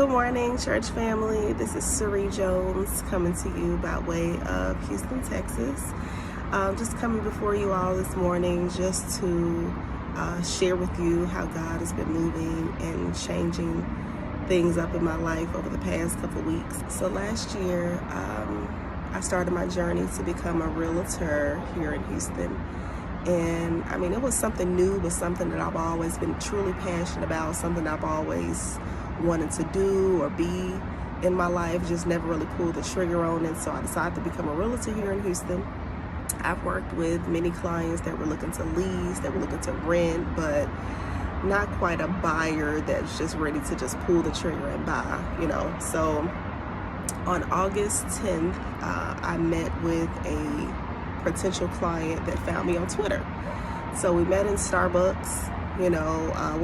Good morning, church family. This is Siree Jones coming to you by way of Houston, Texas. Just coming before you all this morning just to share with you how God has been moving and changing things up in my life over the past couple weeks. So last year, I started my journey to become a realtor here in Houston. And I mean, it was something new, but something that I've always been truly passionate about, something I've always wanted to do or be in my life, just never really pulled the trigger on it. So I decided to become a realtor here in Houston. I've worked with many clients that were looking to lease, that were looking to rent, but not quite a buyer that's just ready to just pull the trigger and buy, So on August 10th, I met with a potential client that found me on Twitter. So we met in Starbucks. We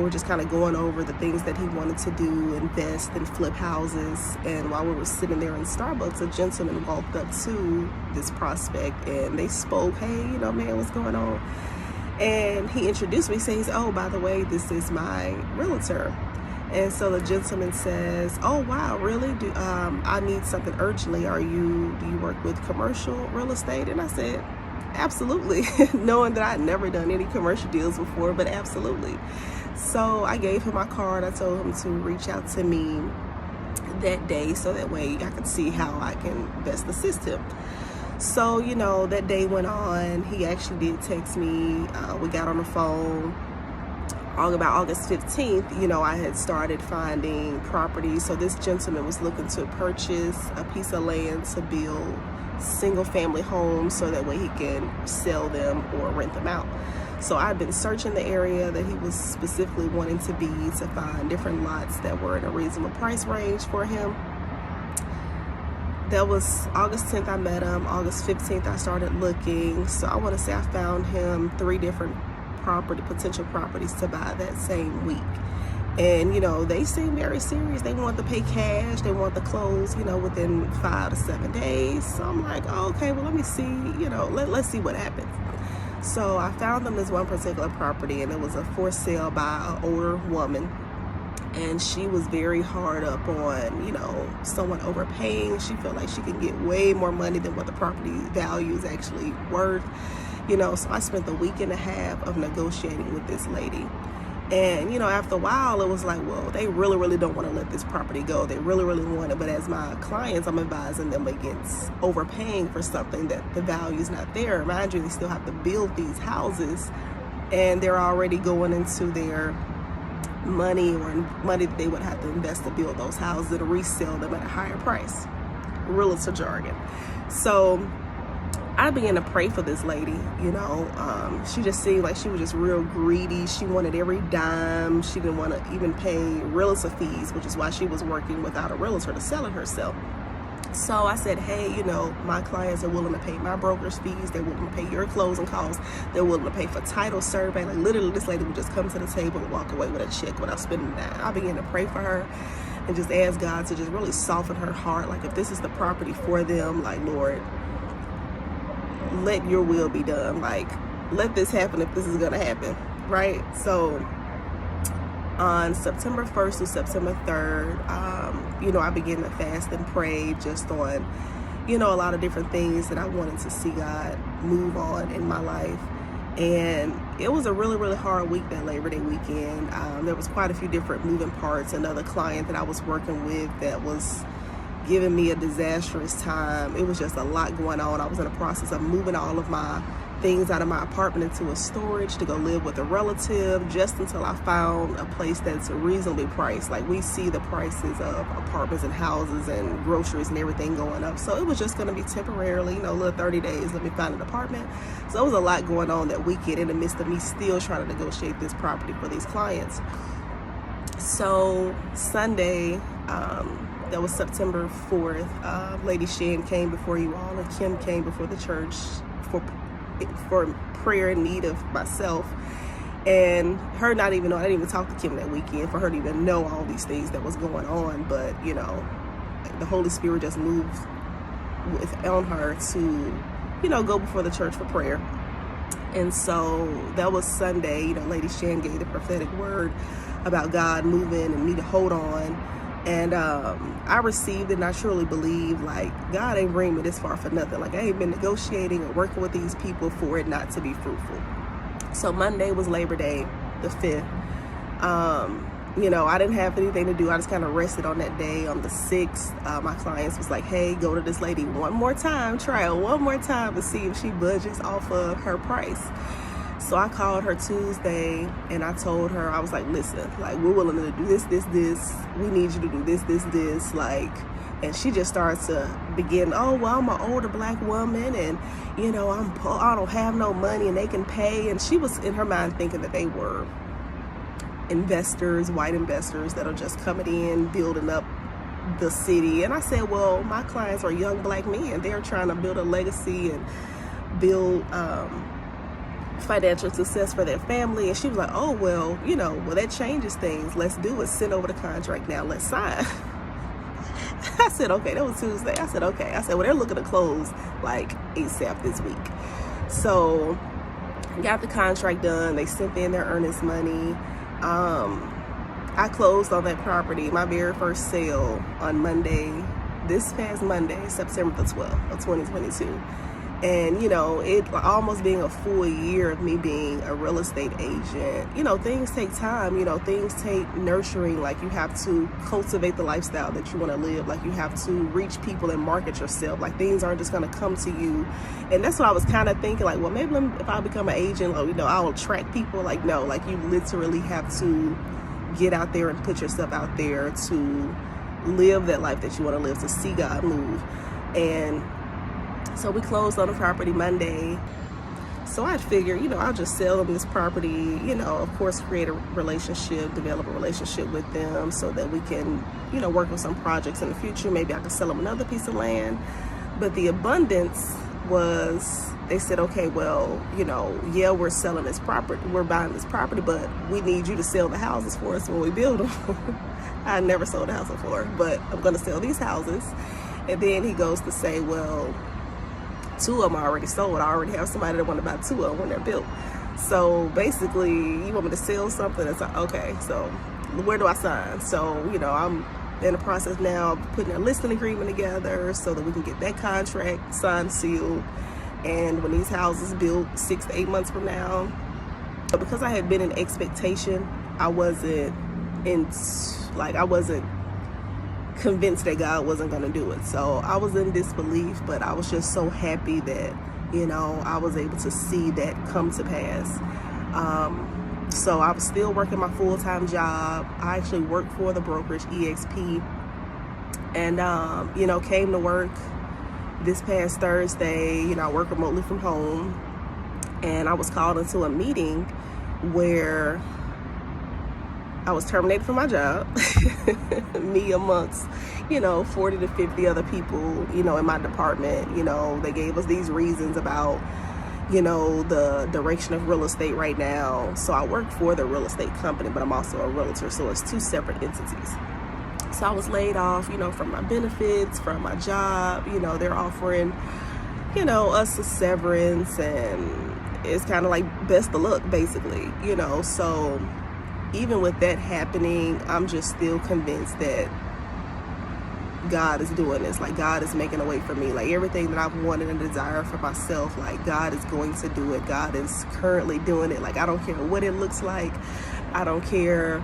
were just kind of going over the things that he wanted to do, invest and flip houses. And while we were sitting there in Starbucks, a gentleman walked up to this prospect and they spoke, "Hey, man, what's going on?" And he introduced me, says, "Oh, by the way, this is my realtor." And so the gentleman says, "Oh, wow, really? I need something urgently. Do you work with commercial real estate?" And I said, "Absolutely," knowing that I'd never done any commercial deals before, but absolutely. So I gave him my card. I told him to reach out to me that day so that way I could see how I can best assist him. So, that day went on. He actually did text me. We got on the phone. About August 15th, I had started finding properties. So this gentleman was looking to purchase a piece of land to build single family homes so that way he can sell them or rent them out. So I've been searching the area that he was specifically wanting to be to find different lots that were in a reasonable price range for him. That was August 10th I met him. August 15th I started looking. So I want to say I found him 3 different potential properties to buy that same week. And they seem very serious. They want to pay cash, they want to close within 5 to 7 days. So I'm like, oh, okay, well, let me see, let's see what happens. So I found them this one particular property, and it was a for sale by an older woman, and she was very hard up on someone overpaying. She felt like she could get way more money than what the property value is actually worth. So I spent a week and a half of negotiating with this lady. And, after a while, it was like, well, they really, really don't want to let this property go. They really, really want it. But as my clients, I'm advising them against overpaying for something that the value is not there. Mind you, they still have to build these houses, and they're already going into their money that they would have to invest to build those houses and resell them at a higher price. Realtor jargon. So I began to pray for this lady. She just seemed like she was just real greedy. She wanted every dime. She didn't want to even pay realtor fees, which is why she was working without a realtor to sell it herself. So I said, hey, my clients are willing to pay my broker's fees. They're willing to pay your closing costs. They're willing to pay for title survey. Like literally, this lady would just come to the table and walk away with a check without spending that. I began to pray for her and just ask God to just really soften her heart. Like if this is the property for them, like, Lord, let your will be done. Like, let this happen if this is gonna happen, right? So on September 1st to September 3rd, I began to fast and pray just on, a lot of different things that I wanted to see God move on in my life. And it was a really, really hard week, that Labor Day weekend. There was quite a few different moving parts. Another client that I was working with that was giving me a disastrous time. It was just a lot going on. I was in the process of moving all of my things out of my apartment into a storage to go live with a relative, just until I found a place that's reasonably priced. Like, we see the prices of apartments and houses and groceries and everything going up. So it was just going to be temporarily, a little 30 days, let me find an apartment. So it was a lot going on that weekend in the midst of me still trying to negotiate this property for these clients. So Sunday, that was September 4th, Lady Shan came before you all, and Kim came before the church for prayer in need of myself. And her not even know, I didn't even talk to Kim that weekend for her to even know all these things that was going on. But, the Holy Spirit just moved on her to, go before the church for prayer. And so that was Sunday. Lady Shan gave the prophetic word about God moving and me to hold on. And I received it, and I truly believe, like, God ain't bring me this far for nothing. Like, I ain't been negotiating or working with these people for it not to be fruitful. So Monday was Labor Day, the 5th. You know, I didn't have anything to do. I just kind of rested on that day. On the 6th, my clients was like, hey, go to this lady one more time, try her one more time to see if she budgets off of her price. So I called her Tuesday, and I told her, I was like, listen, like, we're willing to do this. We need you to do this, like, and she just started to begin, oh, well, I'm an older black woman, and, you know, I don't have no money, and they can pay. And she was in her mind thinking that they were investors, white investors that are just coming in, building up the city. And I said, well, my clients are young black men. They're trying to build a legacy and build financial success for their family. And she was like, oh, well, you know, well, that changes things. Let's do it. Send over the contract now. Let's sign. I said, okay. That was Tuesday. I said, okay. I said, well, they're looking to close like ASAP this week. So got the contract done. They sent in their earnest money. I closed on that property, my very first sale, on Monday, this past Monday, September the 12th of 2022. And, you know, it almost being a full year of me being a real estate agent, you know, things take time, you know, things take nurturing. Like, you have to cultivate the lifestyle that you want to live. Like, you have to reach people and market yourself. Like, things aren't just going to come to you. And that's what I was kind of thinking, like, well, maybe if I become an agent, like, you know, I'll attract people. Like, no, like, you literally have to get out there and put yourself out there to live that life that you want to live, to see God move. And so we closed on the property Monday. So I figured, you know, I'll just sell them this property, you know, of course, create a relationship, develop a relationship with them so that we can, you know, work on some projects in the future. Maybe I can sell them another piece of land. But the abundance was, they said, okay, well, you know, yeah, we're selling this property, we're buying this property, but we need you to sell the houses for us when we build them. I never sold a house before, but I'm going to sell these houses. And then he goes to say, well, 2 of them are already sold. I already have somebody that want to buy 2 of them when they're built. So basically, you want me to sell something? It's like, okay, so where do I sign? So, you know, I'm in the process now of putting a listing agreement together so that we can get that contract signed, sealed. And when these houses built 6 to 8 months from now, but because I had been in expectation, I wasn't convinced that God wasn't going to do it. So I was in disbelief, but I was just so happy that, you know, I was able to see that come to pass. So I was still working my full-time job. I actually worked for the brokerage EXP, and, you know, came to work this past Thursday. You know, I work remotely from home, and I was called into a meeting where I was terminated from my job, me amongst, you know, 40 to 50 other people, you know, in my department. You know, they gave us these reasons about, you know, the direction of real estate right now. So I work for the real estate company, but I'm also a realtor, so it's 2 separate entities. So I was laid off, you know, from my benefits, from my job. You know, they're offering, you know, us a severance, and it's kind of like best of luck, basically, you know. So even with that happening, I'm just still convinced that God is doing this. Like, God is making a way for me. Like, everything that I've wanted and desired for myself, like, God is going to do it. God is currently doing it. Like, I don't care what it looks like. I don't care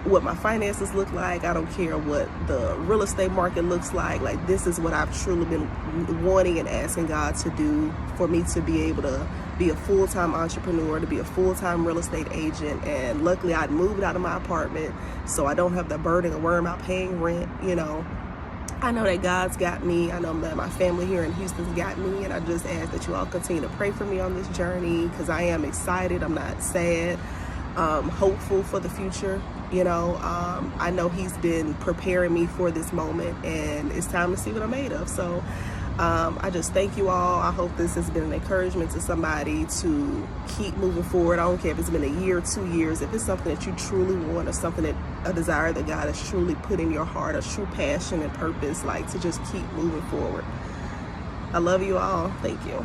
what my finances look like. I don't care what the real estate market looks like. Like, this is what I've truly been wanting and asking God to do, for me to be able to be a full-time entrepreneur, to be a full-time real estate agent. And luckily I'd moved out of my apartment, so I don't have the burden of worrying about paying rent. You know, I know that God's got me. I know that my family here in Houston's got me, and I just ask that you all continue to pray for me on this journey, because I am excited. I'm not sad. Hopeful for the future. You know, I know He's been preparing me for this moment, and it's time to see what I'm made of. So I just thank you all. I hope this has been an encouragement to somebody to keep moving forward. I don't care if it's been a year, 2 years. If it's something that you truly want, or something that, a desire that God has truly put in your heart, a true passion and purpose, like, to just keep moving forward. I love you all. Thank you.